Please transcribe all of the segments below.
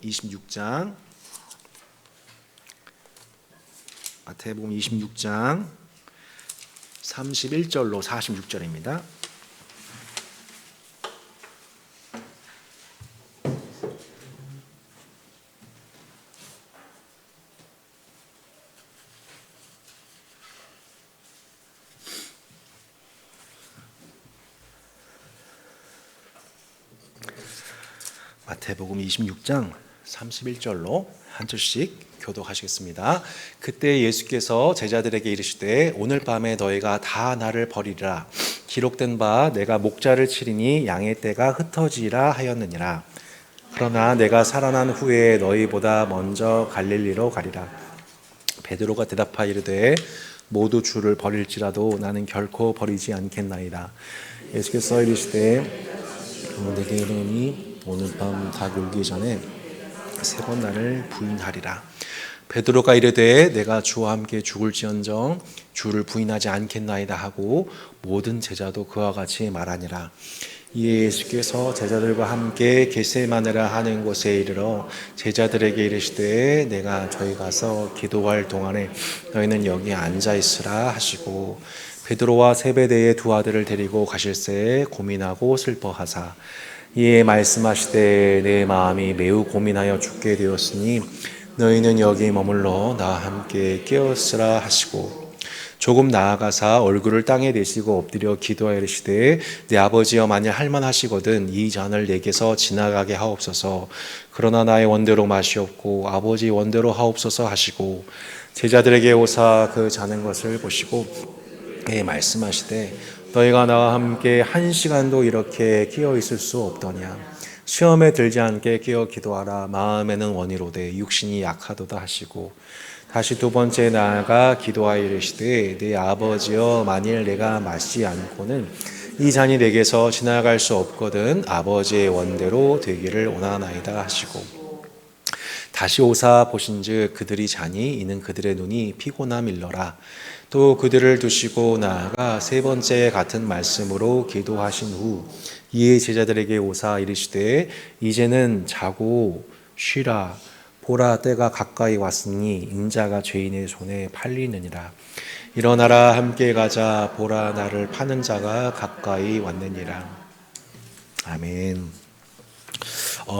26장 마태복음 26장 31절로 46절입니다. 마태복음 26장 31절로 한 절씩 교독하시겠습니다. 그때 예수께서 제자들에게 이르시되 오늘 밤에 너희가 다 나를 버리리라. 기록된 바 내가 목자를 치리니 양의 떼가 흩어지리라 하였느니라. 그러나 내가 살아난 후에 너희보다 먼저 갈릴리로 가리라. 베드로가 대답하여 이르되 모두 주를 버릴지라도 나는 결코 버리지 않겠나이다. 예수께서 이르시되 내게 이르노니 오늘 밤 닭 울기 전에 세 번 나를 부인하리라. 베드로가 이르되 내가 주와 함께 죽을지언정 주를 부인하지 않겠나이다 하고 모든 제자도 그와 같이 말하니라. 이에 예수께서 제자들과 함께 겟세마네라 하는 곳에 이르러 제자들에게 이르시되 내가 저희 가서 기도할 동안에 너희는 여기 앉아 있으라 하시고 베드로와 세베대의 두 아들을 데리고 가실새에 고민하고 슬퍼하사 이에 말씀하시되 내 마음이 매우 고민하여 죽게 되었으니 너희는 여기 머물러 나와 함께 깨었으라 하시고 조금 나아가사 얼굴을 땅에 대시고 엎드려 기도하여 이르시되 내 아버지여 만일 할만하시거든 이 잔을 내게서 지나가게 하옵소서. 그러나 나의 원대로 마시옵고 아버지 원대로 하옵소서 하시고 제자들에게 오사 그 자는 것을 보시고 말씀하시되 너희가 나와 함께 한 시간도 이렇게 끼어 있을 수 없더냐. 시험에 들지 않게 끼어 기도하라. 마음에는 원이로되 육신이 약하도다 하시고 다시 두 번째 나아가 기도하여 이르시되 내 아버지여 만일 내가 마시지 않고는 이 잔이 내게서 지나갈 수 없거든 아버지의 원대로 되기를 원하나이다 하시고 다시 오사 보신즉 그들이 자니 이는 그들의 눈이 피곤함 일러라. 또 그들을 두시고 나아가 세 번째 같은 말씀으로 기도하신 후 이에 제자들에게 오사 이르시되 이제는 자고 쉬라. 보라 때가 가까이 왔으니 인자가 죄인의 손에 팔리느니라. 일어나라 함께 가자. 보라 나를 파는 자가 가까이 왔느니라. 아멘.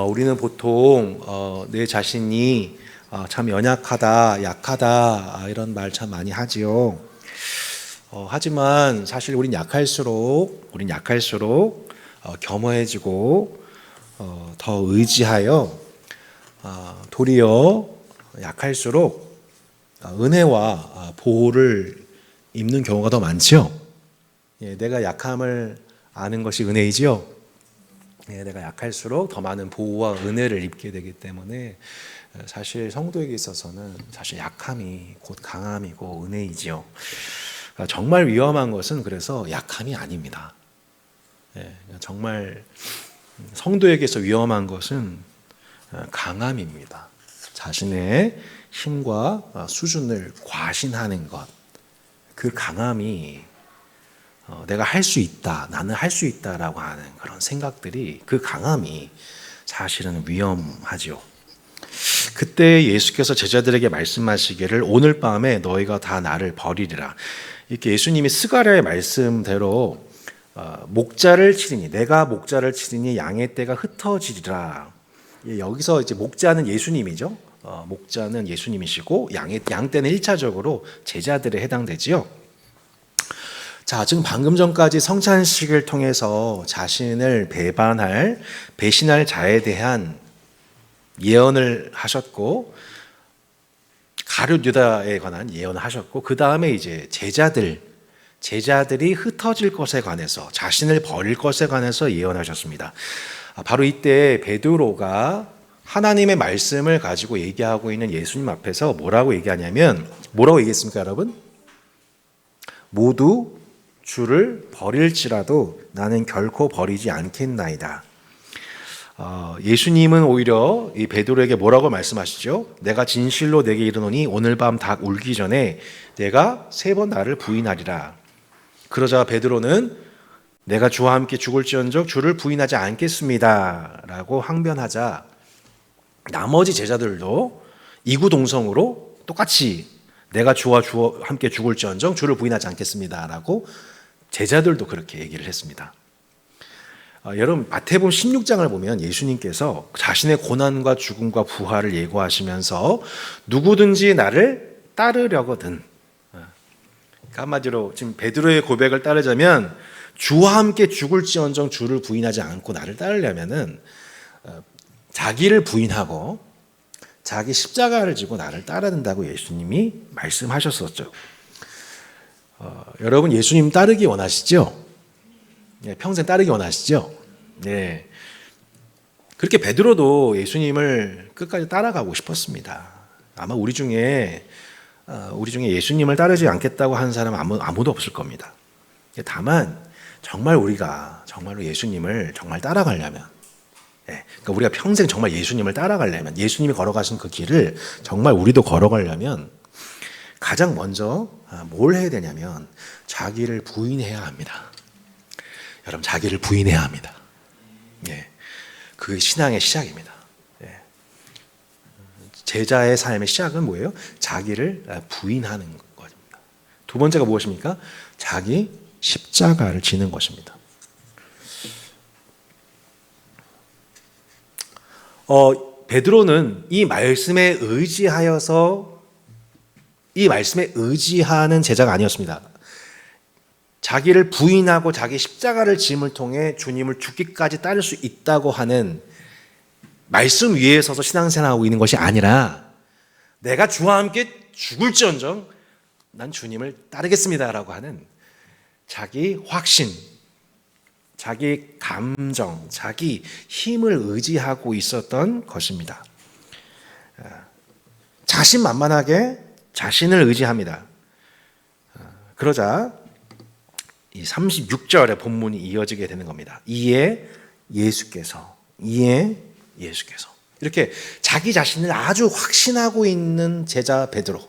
우리는 보통 내 자신이 참 연약하다, 약하다 이런 말 참 많이 하지요. 하지만 사실 우린 약할수록 겸허해지고 더 의지하여 도리어 약할수록 은혜와 보호를 입는 경우가 더 많죠. 내가 약함을 아는 것이 은혜이지요. 내가 약할수록 더 많은 보호와 은혜를 입게 되기 때문에 사실 성도에게 있어서는 사실 약함이 곧 강함이고 은혜이지요. 정말 위험한 것은 그래서 약함이 아닙니다. 정말 성도에게서 위험한 것은 강함입니다. 자신의 힘과 수준을 과신하는 것, 그 강함이 내가 할 수 있다, 나는 할 수 있다라고 하는 그런 생각들이 그 강함이 사실은 위험하죠. 그때 예수께서 제자들에게 말씀하시기를 오늘 밤에 너희가 다 나를 버리리라. 이렇게 예수님이 스가랴의 말씀대로 목자를 치리니 내가 목자를 치리니 양의 떼가 흩어지리라. 여기서 이제 목자는 예수님이죠. 목자는 예수님이시고 양 떼는 1차적으로 제자들에 해당되지요. 자, 지금 방금 전까지 성찬식을 통해서 자신을 배신할 자에 대한 예언을 하셨고 가룟 유다에 관한 예언을 하셨고 그 다음에 이제 제자들이 흩어질 것에 관해서 자신을 버릴 것에 관해서 예언하셨습니다. 바로 이때 베드로가 하나님의 말씀을 가지고 얘기하고 있는 예수님 앞에서 뭐라고 얘기했습니까, 여러분? 모두 주를 버릴지라도 나는 결코 버리지 않겠나이다. 예수님은 오히려 이 베드로에게 뭐라고 말씀하시죠? 내가 진실로 내게 이르노니 오늘 밤 닭 울기 전에 내가 세 번 나를 부인하리라. 그러자 베드로는 내가 주와 함께 죽을지언정 주를 부인하지 않겠습니다 라고 항변하자 나머지 제자들도 이구동성으로 똑같이 내가 주와 함께 죽을지언정 주를 부인하지 않겠습니다라고 제자들도 그렇게 얘기를 했습니다. 여러분 마태복음 16장을 보면 예수님께서 자신의 고난과 죽음과 부활을 예고하시면서 누구든지 나를 따르려거든, 한마디로 지금 베드로의 고백을 따르자면 주와 함께 죽을지언정 주를 부인하지 않고 나를 따르려면은 자기를 부인하고 자기 십자가를 지고 나를 따라야 된다고 예수님이 말씀하셨었죠. 여러분 예수님 따르기 원하시죠? 네, 평생 따르기 원하시죠? 네. 그렇게 베드로도 예수님을 끝까지 따라가고 싶었습니다. 아마 우리 중에 예수님을 따르지 않겠다고 하는 사람 아무도 없을 겁니다. 다만 정말 우리가 정말로 예수님을 정말 따라가려면, 그러니까 우리가 평생 정말 예수님을 따라가려면, 예수님이 걸어가신 그 길을 정말 우리도 걸어가려면 가장 먼저 뭘 해야 되냐면 자기를 부인해야 합니다. 여러분 자기를 부인해야 합니다. 그게 신앙의 시작입니다. 제자의 삶의 시작은 뭐예요? 자기를 부인하는 것입니다. 두 번째가 무엇입니까? 자기 십자가를 지는 것입니다. 베드로는 이 말씀에 의지하는 제자가 아니었습니다. 자기를 부인하고 자기 십자가를 짐을 통해 주님을 죽기까지 따를 수 있다고 하는 말씀 위에 서서 신앙생활하고 있는 것이 아니라 내가 주와 함께 죽을지언정 난 주님을 따르겠습니다라고 하는 자기 확신, 자기 감정, 자기 힘을 의지하고 있었던 것입니다. 자신만만하게 자신을 의지합니다. 그러자 이 36절의 본문이 이어지게 되는 겁니다. 이에 예수께서 이렇게 자기 자신을 아주 확신하고 있는 제자 베드로,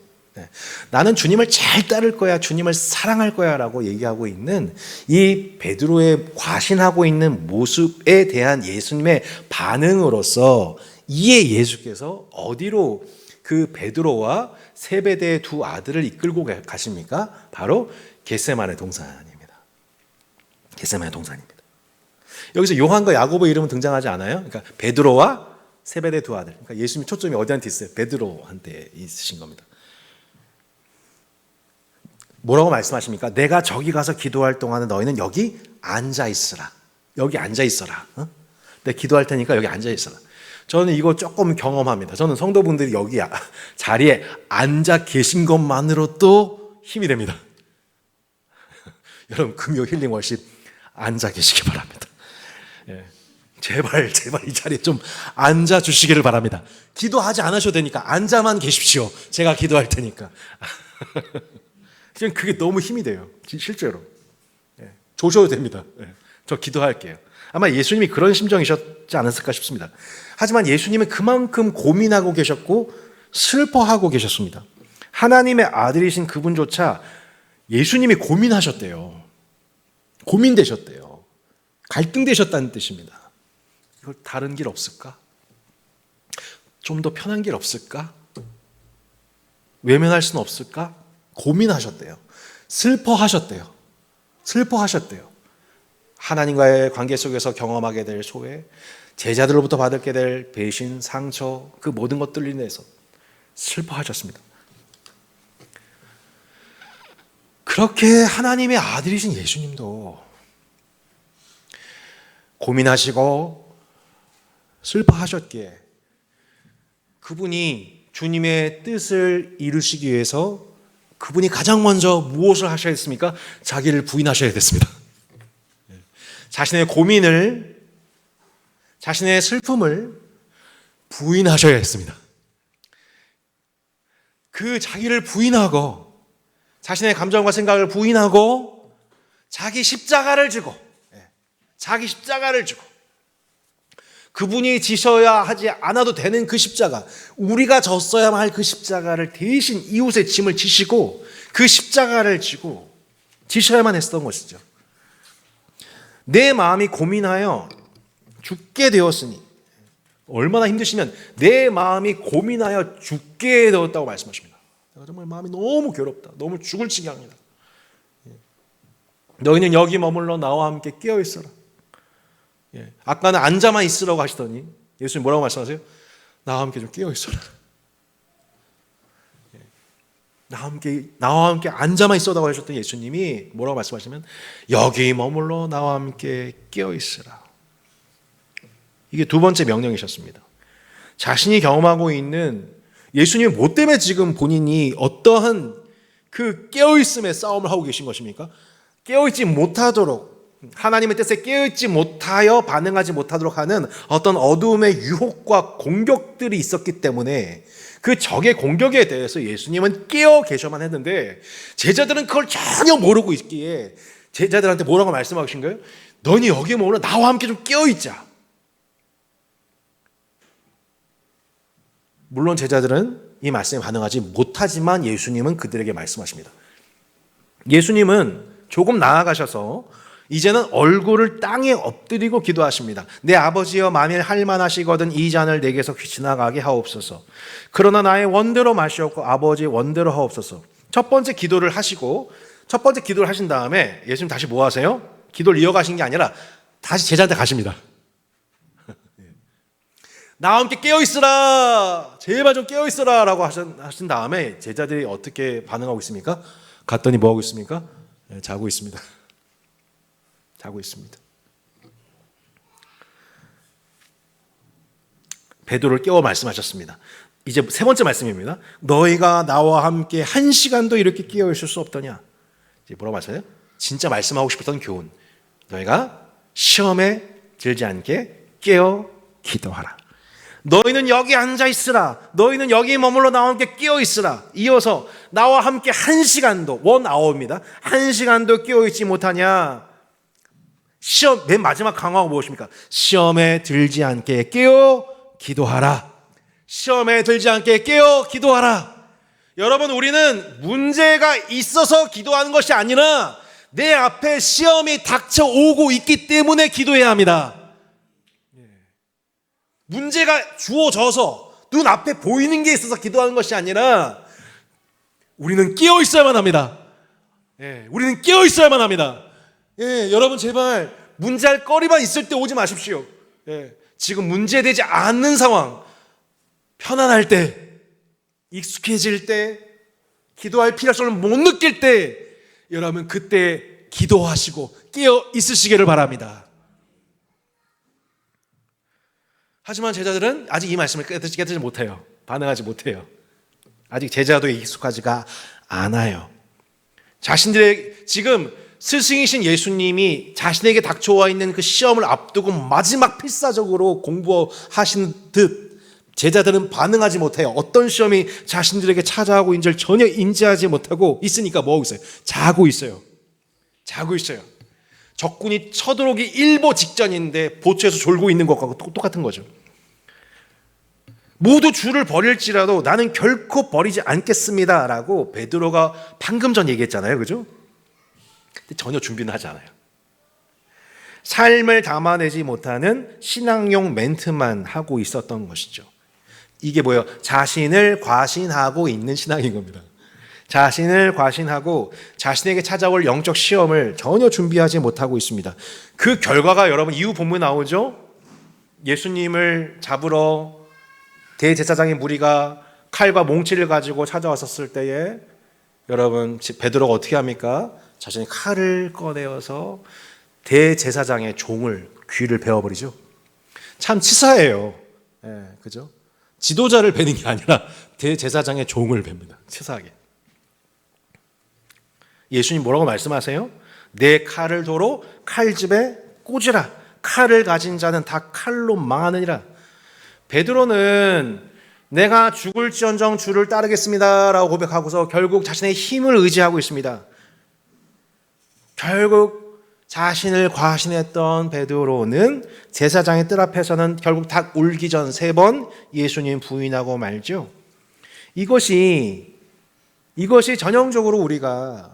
나는 주님을 잘 따를 거야, 주님을 사랑할 거야 라고 얘기하고 있는 이 베드로의 과신하고 있는 모습에 대한 예수님의 반응으로서 이에 예수께서 어디로 그 베드로와 세베대의 두 아들을 이끌고 가십니까? 바로 겟세마네 동산입니다. 겟세마네 동산입니다. 여기서 요한과 야고보 이름은 등장하지 않아요. 그러니까 베드로와 세베대 두 아들. 그러니까 예수님이 초점이 어디한테 있어요? 베드로한테 있으신 겁니다. 뭐라고 말씀하십니까? 내가 저기 가서 기도할 동안에 너희는 여기 앉아 있으라. 여기 앉아 있어라. 내가 기도할 테니까 여기 앉아 있어라. 저는 이거 조금 경험합니다. 저는 성도분들이 여기 자리에 앉아 계신 것만으로도 힘이 됩니다. 여러분 금요 힐링 월십 앉아 계시기 바랍니다. 제발 이 자리에 좀 앉아 주시기를 바랍니다. 기도하지 않으셔도 되니까 앉아만 계십시오. 제가 기도할 테니까. 그게 너무 힘이 돼요. 실제로. 조셔도 됩니다. 저 기도할게요. 아마 예수님이 그런 심정이셨지 않았을까 싶습니다. 하지만 예수님은 그만큼 고민하고 계셨고 슬퍼하고 계셨습니다. 하나님의 아들이신 그분조차 예수님이 고민하셨대요. 고민되셨대요. 갈등되셨다는 뜻입니다. 이걸 다른 길 없을까? 좀 더 편한 길 없을까? 외면할 수는 없을까? 고민하셨대요. 슬퍼하셨대요. 하나님과의 관계 속에서 경험하게 될 소외, 제자들로부터 받게 될 배신, 상처, 그 모든 것들로 인해서 슬퍼하셨습니다. 그렇게 하나님의 아들이신 예수님도 고민하시고 슬퍼하셨기에 그분이 주님의 뜻을 이루시기 위해서 그분이 가장 먼저 무엇을 하셔야 했습니까? 자기를 부인하셔야 됐습니다. 자신의 고민을, 자신의 슬픔을 부인하셔야 했습니다. 그 자기를 부인하고 자신의 감정과 생각을 부인하고 자기 십자가를 지고 그분이 지셔야 하지 않아도 되는 그 십자가, 우리가 졌어야만 할 그 십자가를 대신 이웃의 짐을 지시고 그 십자가를 지고 지셔야만 했던 것이죠. 내 마음이 고민하여 죽게 되었으니 얼마나 힘드시면 내 마음이 고민하여 죽게 되었다고 말씀하십니다. 내가 정말 마음이 너무 괴롭다. 너무 죽을 지경이다. 너희는 여기 머물러 나와 함께 깨어 있어라. 아까는 앉아만 있으라고 하시더니 예수님 뭐라고 말씀하세요? 나와 함께 좀 깨어 있어라. 나와 함께 앉아만 있어라고 하셨던 예수님이 뭐라고 말씀하시면 여기 머물러 나와 함께 깨어 있으라. 이게 두 번째 명령이셨습니다. 자신이 경험하고 있는 예수님 뭐 때문에 지금 본인이 어떠한 그 깨어있음의 싸움을 하고 계신 것입니까? 깨어있지 못하도록, 하나님의 뜻에 깨어있지 못하여 반응하지 못하도록 하는 어떤 어두움의 유혹과 공격들이 있었기 때문에 그 적의 공격에 대해서 예수님은 깨어 계셔만 했는데 제자들은 그걸 전혀 모르고 있기에 제자들한테 뭐라고 말씀하신 거예요? 너니 여기에 머물러 나와 함께 좀 깨어있자. 물론 제자들은 이 말씀에 반응하지 못하지만 예수님은 그들에게 말씀하십니다. 예수님은 조금 나아가셔서 이제는 얼굴을 땅에 엎드리고 기도하십니다. 내 아버지여 만일 할만하시거든 이 잔을 내게서 지나가게 하옵소서. 그러나 나의 원대로 마시옵고 아버지의 원대로 하옵소서. 첫 번째 기도를 하신 다음에 예수님 다시 뭐 하세요? 기도를 이어가신 게 아니라 다시 제자한테 가십니다. 나와 함께 깨어있으라. 제발 좀 깨어있으라 라고 하신 다음에 제자들이 어떻게 반응하고 있습니까? 갔더니 뭐하고 있습니까? 자고 있습니다. 자고 있습니다. 베드로를 깨워 말씀하셨습니다. 이제 세 번째 말씀입니다. 너희가 나와 함께 한 시간도 이렇게 깨어 있을 수 없더냐. 이제 뭐라고 말씀해요? 진짜 말씀하고 싶었던 교훈. 너희가 시험에 들지 않게 깨어 기도하라. 너희는 여기 앉아 있으라. 너희는 여기 머물러 나와 함께 깨어 있으라. 이어서 나와 함께 한 시간도 원아워입니다. 한 시간도 깨어 있지 못하냐. 시험 맨 마지막 강화가 무엇입니까? 시험에 들지 않게 깨어 기도하라. 시험에 들지 않게 깨어 기도하라. 여러분, 우리는 문제가 있어서 기도하는 것이 아니라 내 앞에 시험이 닥쳐오고 있기 때문에 기도해야 합니다. 문제가 주어져서 눈앞에 보이는 게 있어서 기도하는 것이 아니라 우리는 깨어 있어야만 합니다. 우리는 깨어 있어야만 합니다. 여러분 제발 문제할 거리만 있을 때 오지 마십시오. 지금 문제되지 않는 상황, 편안할 때, 익숙해질 때, 기도할 필요성을 못 느낄 때 여러분 그때 기도하시고 깨어 있으시기를 바랍니다. 하지만 제자들은 아직 이 말씀을 깨닫지 못해요. 반응하지 못해요. 아직 제자도에 익숙하지가 않아요. 자신들의 지금 스승이신 예수님이 자신에게 닥쳐와 있는 그 시험을 앞두고 마지막 필사적으로 공부하신 듯 제자들은 반응하지 못해요. 어떤 시험이 자신들에게 찾아오고 있는지를 전혀 인지하지 못하고 있으니까 뭐하고 있어요? 자고 있어요. 자고 있어요. 적군이 쳐들어오기 일보 직전인데 보초에서 졸고 있는 것과 똑같은 거죠. 모두 주를 버릴지라도 나는 결코 버리지 않겠습니다 라고 베드로가 방금 전 얘기했잖아요. 그죠? 근데 전혀 준비는 하지 않아요. 삶을 담아내지 못하는 신앙용 멘트만 하고 있었던 것이죠. 이게 뭐예요? 자신을 과신하고 있는 신앙인 겁니다. 자신을 과신하고 자신에게 찾아올 영적 시험을 전혀 준비하지 못하고 있습니다. 그 결과가 여러분 이후 본문에 나오죠. 예수님을 잡으러 대제사장의 무리가 칼과 몽치를 가지고 찾아왔었을 때에 여러분 베드로가 어떻게 합니까? 자신이 칼을 꺼내어서 대제사장의 종을 귀를 베어버리죠. 참 치사해요. 그죠? 지도자를 베는 게 아니라 대제사장의 종을 베입니다. 치사하게. 예수님 뭐라고 말씀하세요? 내 칼을 도로 칼집에 꽂으라. 칼을 가진 자는 다 칼로 망하느니라. 베드로는 내가 죽을지언정 주를 따르겠습니다 라고 고백하고서 결국 자신의 힘을 의지하고 있습니다. 결국 자신을 과신했던 베드로는 제사장의 뜰 앞에서는 결국 닭 울기 전 3번 예수님 부인하고 말죠. 이것이 전형적으로 우리가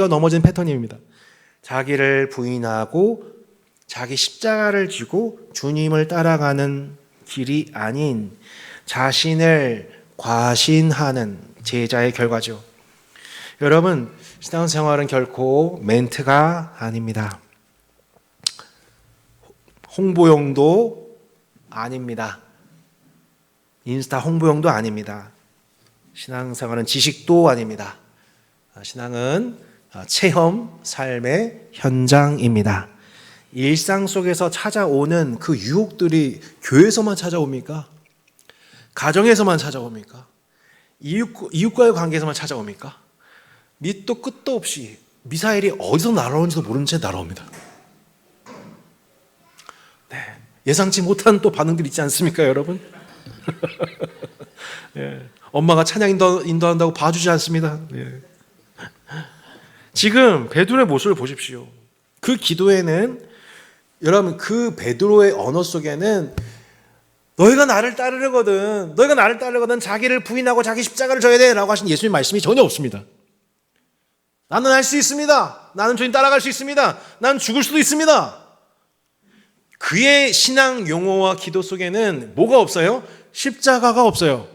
넘어진 패턴입니다. 자기를 부인하고 자기 십자가를 지고 주님을 따라가는 길이 아닌 자신을 과신하는 제자의 결과죠. 여러분, 신앙생활은 결코 멘트가 아닙니다. 홍보용도 아닙니다. 인스타 홍보용도 아닙니다. 신앙생활은 지식도 아닙니다. 신앙은 체험, 삶의 현장입니다. 일상 속에서 찾아오는 그 유혹들이 교회에서만 찾아옵니까? 가정에서만 찾아옵니까? 이웃과의 관계에서만 찾아옵니까? 밑도 끝도 없이 미사일이 어디서 날아오는지도 모르는 채 날아옵니다. 네, 예상치 못한 또 반응들이 있지 않습니까, 여러분? 예, 엄마가 찬양 인도한다고 봐주지 않습니다. 예. 지금 베드로의 모습을 보십시오. 그 기도에는, 여러분, 그 베드로의 언어 속에는 너희가 나를 따르거든 자기를 부인하고 자기 십자가를 져야 돼 라고 하신 예수님 말씀이 전혀 없습니다. 나는 할 수 있습니다. 나는 주님 따라갈 수 있습니다. 나는 죽을 수도 있습니다. 그의 신앙 용어와 기도 속에는 뭐가 없어요? 십자가가 없어요.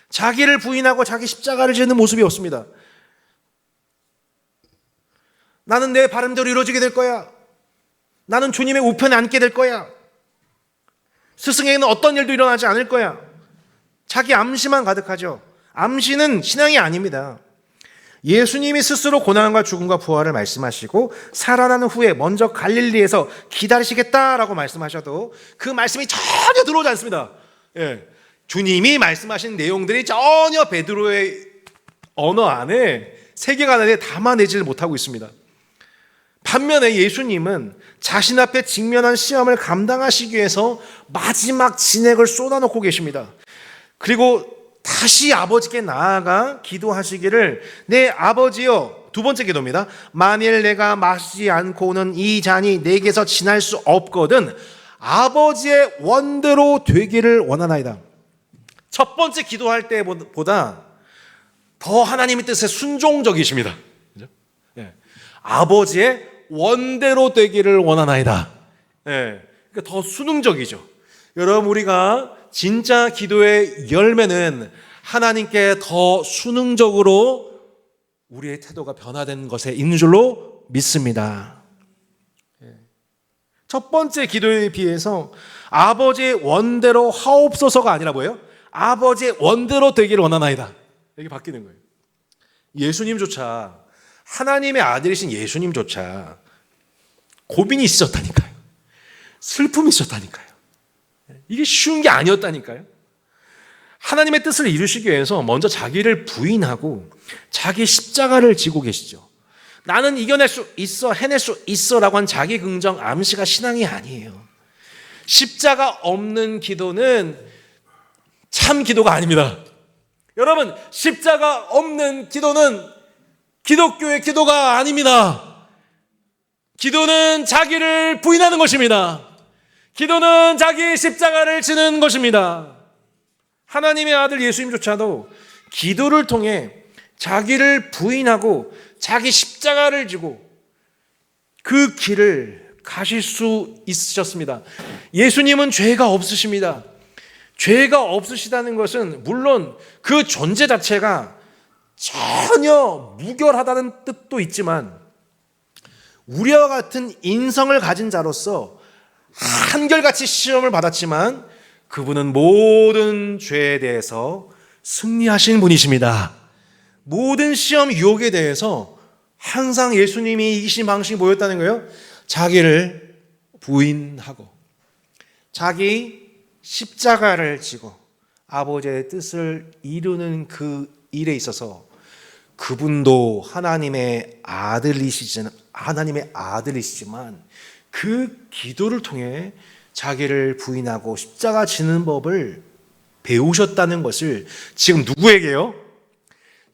자기를 부인하고 자기 십자가를 지는 모습이 없습니다. 나는 내 바람대로 이루어지게 될 거야. 나는 주님의 우편에 앉게 될 거야. 스승에게는 어떤 일도 일어나지 않을 거야. 자기 암시만 가득하죠. 암시는 신앙이 아닙니다. 예수님이 스스로 고난과 죽음과 부활을 말씀하시고 살아나는 후에 먼저 갈릴리에서 기다리시겠다라고 말씀하셔도 그 말씀이 전혀 들어오지 않습니다. 예. 주님이 말씀하신 내용들이 전혀 베드로의 언어 안에, 세계관 안에 담아내지를 못하고 있습니다. 반면에 예수님은 자신 앞에 직면한 시험을 감당하시기 위해서 마지막 진액을 쏟아놓고 계십니다. 그리고 다시 아버지께 나아가 기도하시기를, 내 아버지여, 두 번째 기도입니다. 만일 내가 마시지 않고는 이 잔이 내게서 지날 수 없거든 아버지의 원대로 되기를 원하나이다. 첫 번째 기도할 때보다 더 하나님의 뜻에 순종적이십니다. 그죠? 예. 아버지의 원대로 되기를 원하나이다. 예. 그러니까 더 수능적이죠. 여러분, 우리가 진짜 기도의 열매는 하나님께 더 수능적으로 우리의 태도가 변화된 것에 있는 줄로 믿습니다. 첫 번째 기도에 비해서 아버지의 원대로 하옵소서가 아니라 뭐예요? 아버지의 원대로 되기를 원하나이다. 이렇게 바뀌는 거예요. 예수님조차, 하나님의 아들이신 예수님조차 고민이 있었다니까요. 슬픔이 있었다니까요. 이게 쉬운 게 아니었다니까요. 하나님의 뜻을 이루시기 위해서 먼저 자기를 부인하고 자기 십자가를 지고 계시죠. 나는 이겨낼 수 있어, 해낼 수 있어 라고 한 자기 긍정 암시가 신앙이 아니에요. 십자가 없는 기도는 참 기도가 아닙니다. 여러분, 십자가 없는 기도는 기독교의 기도가 아닙니다. 기도는 자기를 부인하는 것입니다. 기도는 자기 십자가를 지는 것입니다. 하나님의 아들 예수님조차도 기도를 통해 자기를 부인하고 자기 십자가를 지고 그 길을 가실 수 있으셨습니다. 예수님은 죄가 없으십니다. 죄가 없으시다는 것은 물론 그 존재 자체가 전혀 무결하다는 뜻도 있지만, 우리와 같은 인성을 가진 자로서 한결같이 시험을 받았지만 그분은 모든 죄에 대해서 승리하신 분이십니다. 모든 시험 유혹에 대해서 항상 예수님이 이기신 방식이 뭐였다는 거예요? 자기를 부인하고 자기 십자가를 지고 아버지의 뜻을 이루는 그 일에 있어서 그분도 하나님의 아들이시지만 그 기도를 통해 자기를 부인하고 십자가 지는 법을 배우셨다는 것을 지금 누구에게요?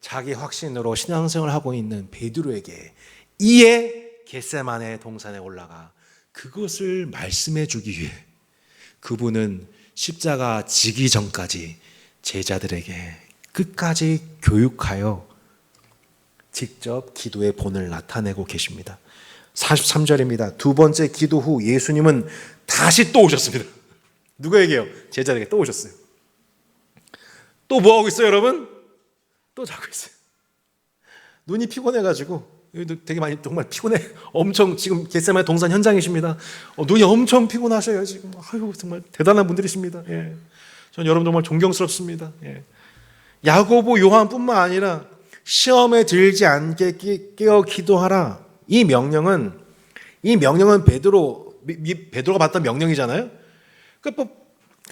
자기 확신으로 신앙생활을 하고 있는 베드로에게 이에 겟세마네 동산에 올라가 그것을 말씀해 주기 위해 그분은 십자가 지기 전까지 제자들에게 끝까지 교육하여 직접 기도의 본을 나타내고 계십니다. 43절입니다. 두 번째 기도 후 예수님은 다시 또 오셨습니다. 누구에게요? 제자들에게 또 오셨어요. 또 뭐하고 있어요, 여러분? 또 자고 있어요. 눈이 피곤해가지고, 여기도 되게 많이 정말 피곤해. 엄청 지금 겟세마네 동산 현장이십니다. 눈이 엄청 피곤하셔요, 지금. 아유, 정말 대단한 분들이십니다. 예. 전 여러분 정말 존경스럽습니다. 예. 야고보, 요한뿐만 아니라 시험에 들지 않게 깨어 기도하라. 이 명령은 베드로가 받던 명령이잖아요. 그러니까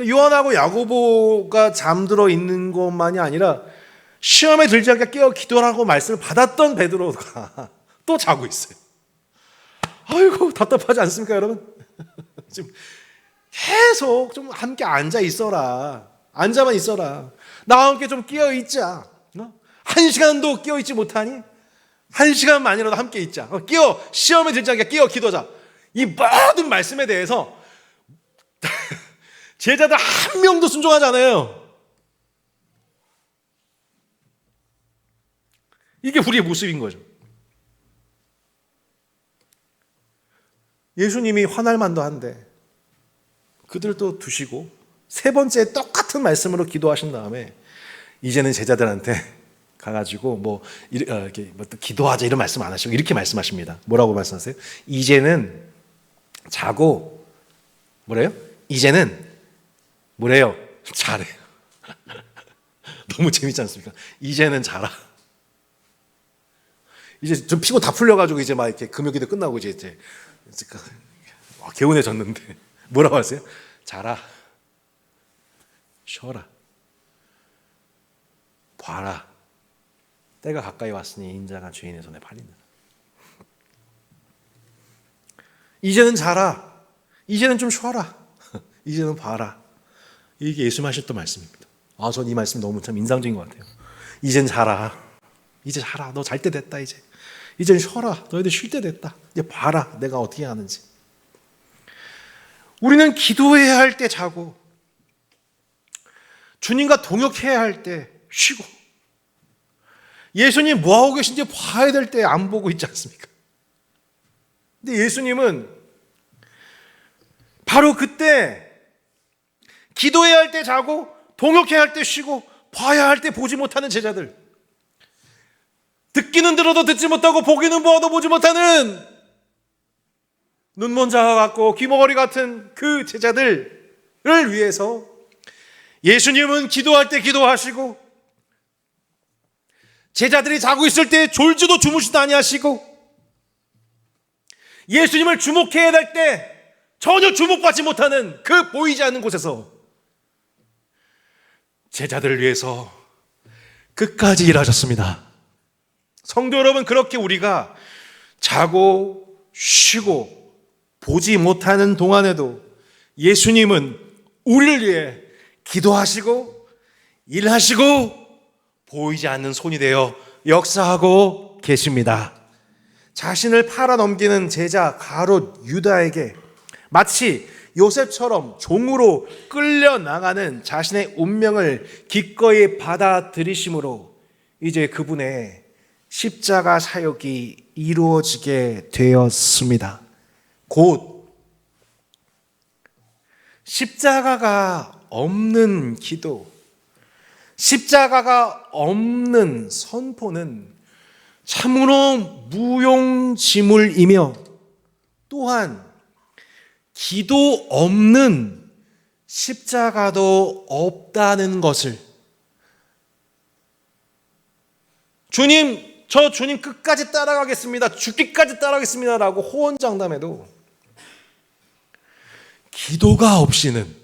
요한하고 야고보가 잠들어 있는 것만이 아니라 시험에 들지 않게 깨어 기도하라고 말씀을 받았던 베드로가 또 자고 있어요. 아이고, 답답하지 않습니까, 여러분? 지금 계속 좀 함께 앉아 있어라. 앉아만 있어라. 나와 함께 좀 깨어 있자. 한 시간도 깨어 있지 못하니? 한 시간만이라도 함께 있자. 시험에 들지 않게 깨어 기도하자. 이 모든 말씀에 대해서 제자들 한 명도 순종하지 않아요. 이게 우리의 모습인 거죠. 예수님이 화날 만도 한데 그들도 두시고 세 번째 똑같은 말씀으로 기도하신 다음에 이제는 제자들한테 가가지고 이렇게 기도하자 이런 말씀 안 하시고 이렇게 말씀하십니다. 뭐라고 말씀하세요? 이제는 자고 뭐래요? 이제는 뭐래요? 자래. 너무 재밌지 않습니까? 이제는 자라. 이제 좀 피곤 다 풀려가지고 이제 막 이렇게 금요기도 끝나고 이제 개운해졌는데 뭐라고 하세요? 자라, 쉬어라, 봐라. 때가 가까이 왔으니 인자가 죄인의 손에 팔린다. 이제는 자라, 이제는 좀 쉬어라, 이제는 봐라. 이게 예수님 하셨던 말씀입니다. 전 이 말씀이 너무 참 인상적인 것 같아요. 이젠 자라, 이제 자라. 너 잘 때 됐다. 이젠 쉬어라. 너희들 쉴 때 됐다. 이제 봐라. 내가 어떻게 하는지. 우리는 기도해야 할 때 자고 주님과 동역해야 할 때 쉬고 예수님 뭐하고 계신지 봐야 될 때 안 보고 있지 않습니까? 근데 예수님은 바로 그때 기도해야 할 때 자고 동역해야 할 때 쉬고 봐야 할 때 보지 못하는 제자들, 듣기는 들어도 듣지 못하고 보기는 보아도 보지 못하는 눈먼 자와 같고 귀머거리 같은 그 제자들을 위해서 예수님은 기도할 때 기도하시고 제자들이 자고 있을 때 졸지도 주무시도 아니하시고 예수님을 주목해야 될 때 전혀 주목받지 못하는 그 보이지 않는 곳에서 제자들을 위해서 끝까지 일하셨습니다. 성도 여러분, 그렇게 우리가 자고 쉬고 보지 못하는 동안에도 예수님은 우리를 위해 기도하시고 일하시고 보이지 않는 손이 되어 역사하고 계십니다. 자신을 팔아넘기는 제자 가롯 유다에게 마치 요셉처럼 종으로 끌려나가는 자신의 운명을 기꺼이 받아들이심으로 이제 그분의 십자가 사역이 이루어지게 되었습니다. 곧 십자가가 없는 기도, 십자가가 없는 선포는 참으로 무용지물이며 또한 기도 없는 십자가도 없다는 것을, 주님, 저 주님 끝까지 따라가겠습니다, 죽기까지 따라가겠습니다 라고 호언장담해도 기도가 없이는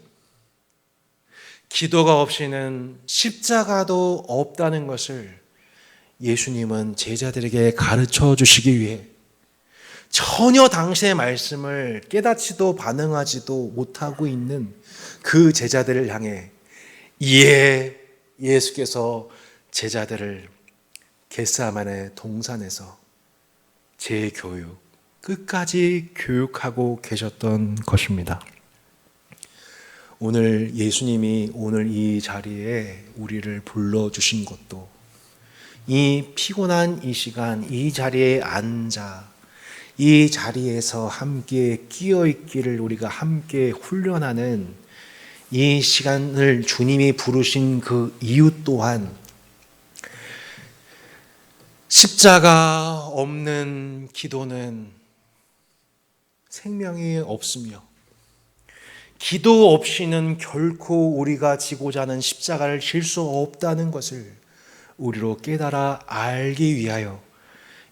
십자가도 없다는 것을 예수님은 제자들에게 가르쳐 주시기 위해 전혀 당신의 말씀을 깨닫지도 반응하지도 못하고 있는 그 제자들을 향해 이에 예수께서 제자들을 겟세마네 동산에서 재교육, 끝까지 교육하고 계셨던 것입니다. 오늘 예수님이 오늘 이 자리에 우리를 불러주신 것도 이 피곤한 이 시간 이 자리에 앉아 이 자리에서 함께 끼어 있기를 우리가 함께 훈련하는 이 시간을 주님이 부르신 그 이유 또한 십자가 없는 기도는 생명이 없으며 기도 없이는 결코 우리가 지고자 하는 십자가를 질 수 없다는 것을 우리로 깨달아 알기 위하여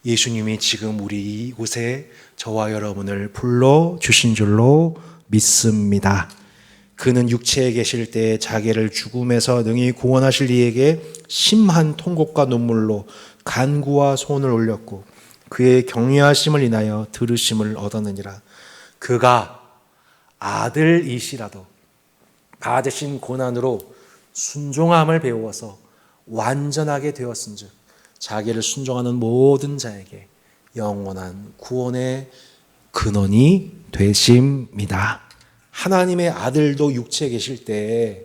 예수님이 지금 우리 이곳에 저와 여러분을 불러주신 줄로 믿습니다. 그는 육체에 계실 때 자기를 죽음에서 능히 구원하실 이에게 심한 통곡과 눈물로 간구와 소원을 올렸고 그의 경외하심을 인하여 들으심을 얻었느니라. 그가 아들이시라도 받으신 고난으로 순종함을 배우어서 완전하게 되었은즉 자기를 순종하는 모든 자에게 영원한 구원의 근원이 되심이다. 하나님의 아들도 육체에 계실 때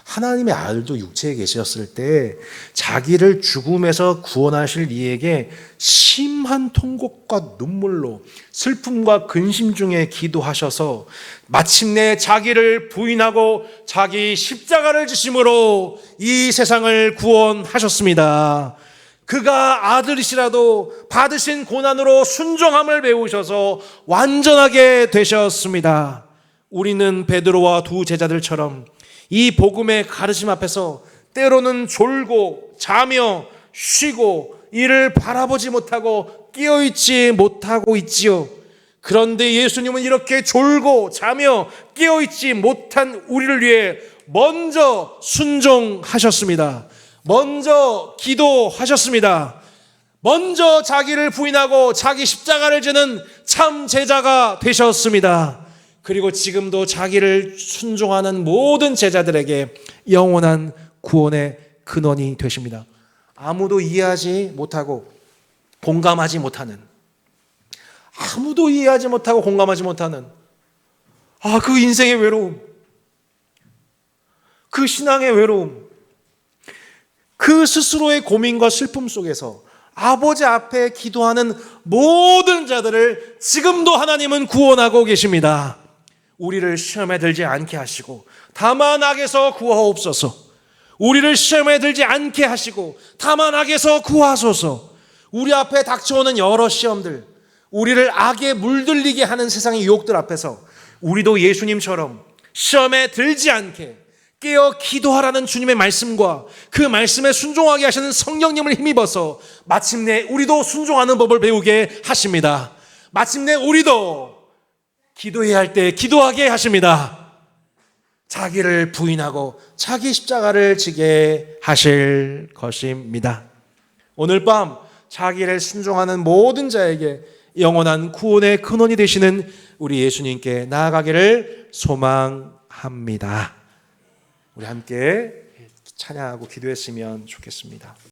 하나님의 아들도 육체에 계셨을 때 자기를 죽음에서 구원하실 이에게 심한 통곡과 눈물로 슬픔과 근심 중에 기도하셔서 마침내 자기를 부인하고 자기 십자가를 지심으로 이 세상을 구원하셨습니다. 그가 아들이시라도 받으신 고난으로 순종함을 배우셔서 완전하게 되셨습니다. 우리는 베드로와 두 제자들처럼 이 복음의 가르침 앞에서 때로는 졸고 자며 쉬고 이를 바라보지 못하고 깨어있지 못하고 있지요. 그런데 예수님은 이렇게 졸고 자며 깨어있지 못한 우리를 위해 먼저 순종하셨습니다. 먼저 기도하셨습니다. 먼저 자기를 부인하고 자기 십자가를 지는 참 제자가 되셨습니다. 그리고 지금도 자기를 순종하는 모든 제자들에게 영원한 구원의 근원이 되십니다. 아무도 이해하지 못하고 공감하지 못하는 아무도 이해하지 못하고 공감하지 못하는 그 인생의 외로움, 그 신앙의 외로움, 그 스스로의 고민과 슬픔 속에서 아버지 앞에 기도하는 모든 자들을 지금도 하나님은 구원하고 계십니다. 우리를 시험에 들지 않게 하시고 다만 악에서 구하옵소서. 우리를 시험에 들지 않게 하시고 다만 악에서 구하소서. 우리 앞에 닥쳐오는 여러 시험들, 우리를 악에 물들리게 하는 세상의 유혹들 앞에서 우리도 예수님처럼 시험에 들지 않게 깨어 기도하라는 주님의 말씀과 그 말씀에 순종하게 하시는 성령님을 힘입어서 마침내 우리도 순종하는 법을 배우게 하십니다. 마침내 우리도 기도해야 할 때 기도하게 하십니다. 자기를 부인하고 자기 십자가를 지게 하실 것입니다. 오늘 밤 자기를 순종하는 모든 자에게 영원한 구원의 근원이 되시는 우리 예수님께 나아가기를 소망합니다. 우리 함께 찬양하고 기도했으면 좋겠습니다.